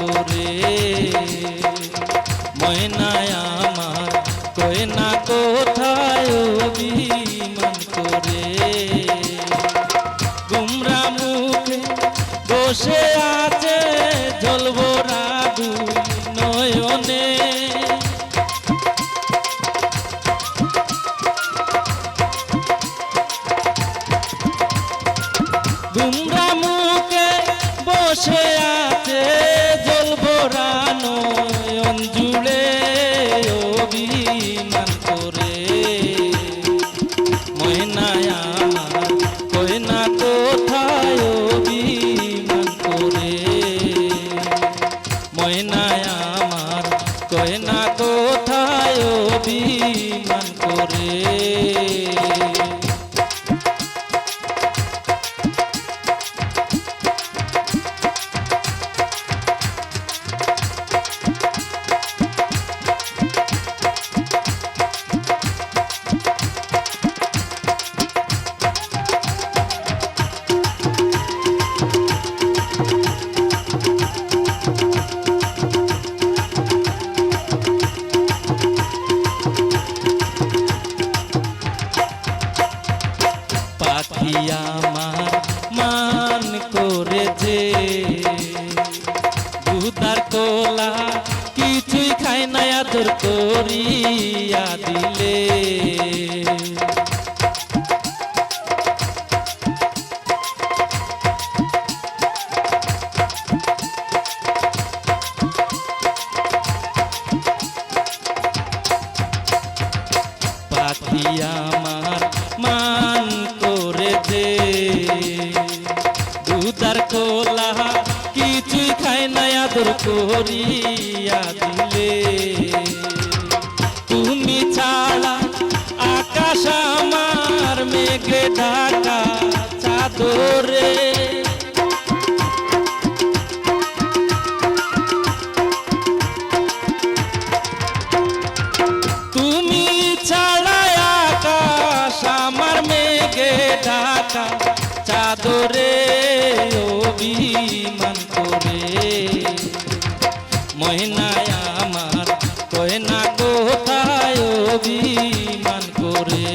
করে ময়নায় আমার কই না কোথায় অভিমান করে গুমরা মুখে বসে আছে জলভরা দুই নয়নে গুমরা মুখে বসে আছে জলভরা নয়ন জুড়ে অভিমান করে ময়নায় আমার কই না কোথায় অভিমান করে ময়নায় আমার কই না কোথায় অভিমান করে পাখি আমার মান করেছে দুধার কোলা কিছুই খায় না আদর করিয়া দিলে পাখি আমার মান করেছে দুধার কোলা কিছুই খায় না আদর করিয়া দিলে তুমি ছাড়া আকাশ আমার মেঘে ঢাকা চাদরে তুমি ছাড়া আকাশ আমার মেঘে ঢাকা চাদরে অভিমান করে ময়নায় আমার কই না কোথায় অভিমান করে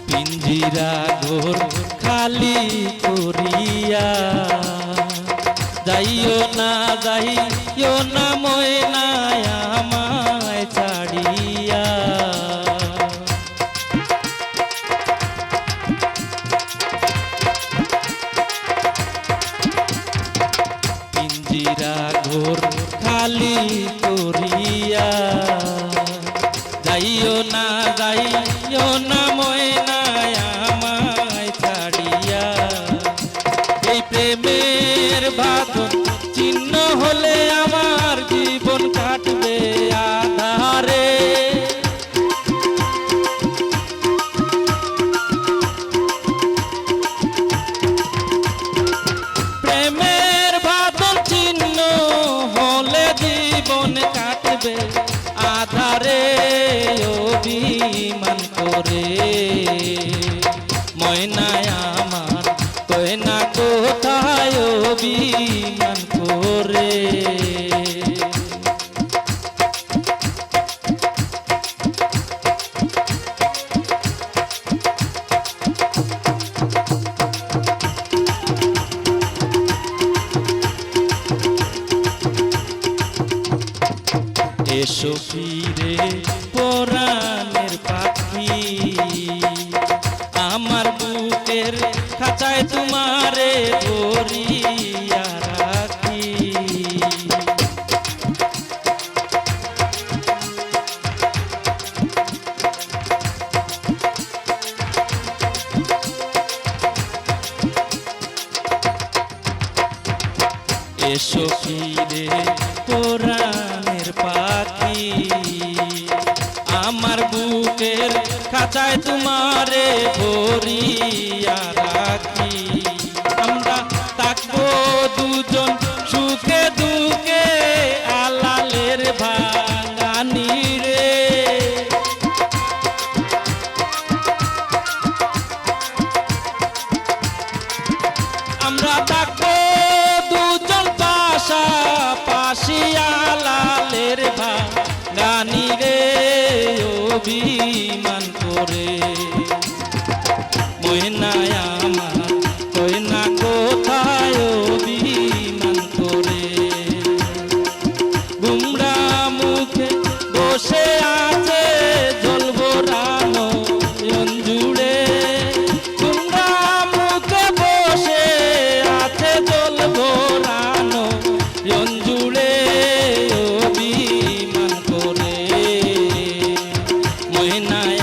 পিঞ্জিরা ঘোর খালি করিয়া যাইও না ময়নায় আমায় ছাড়িয়া পিঞ্জিরা ঘোর খালি করিয়া যাইও না ময়নায় আমায় ছাড়িয়া এই প্রেমের বাঁধন চিহ্ন হলে আমার জীবন কাটবে আধারে প্রেমের বাঁধন চিহ্ন হলে জীবন কাটবে আধারে অভিমান করে ময়নায় আমার কই না কোথায় অভিমান করে এসো ফিরে পরাণের পাখি আমার বুকের খাঁচায় তোমারে ধরিয়া রাখি এসো ফিরে পরাণের পাখি আমার বুকের খাঁচায় তোমারে ভরিয়া রাখি আমরা থাকবো দুজন সুখে দুঃখে আলালের ভাঙানি রে আমরা থাকবো দুজন পাশাপাশি আলালের ভাঙানি রে অভিমান করে ময়নায় আমার কই না কোথায় অভিমান করে গুমরা মুখে বসে আছে জল ভরানো জুড়ে গুমরা মুখে বসে আছে জল ভরানো জুড়ে অভিমান করে ময়নায়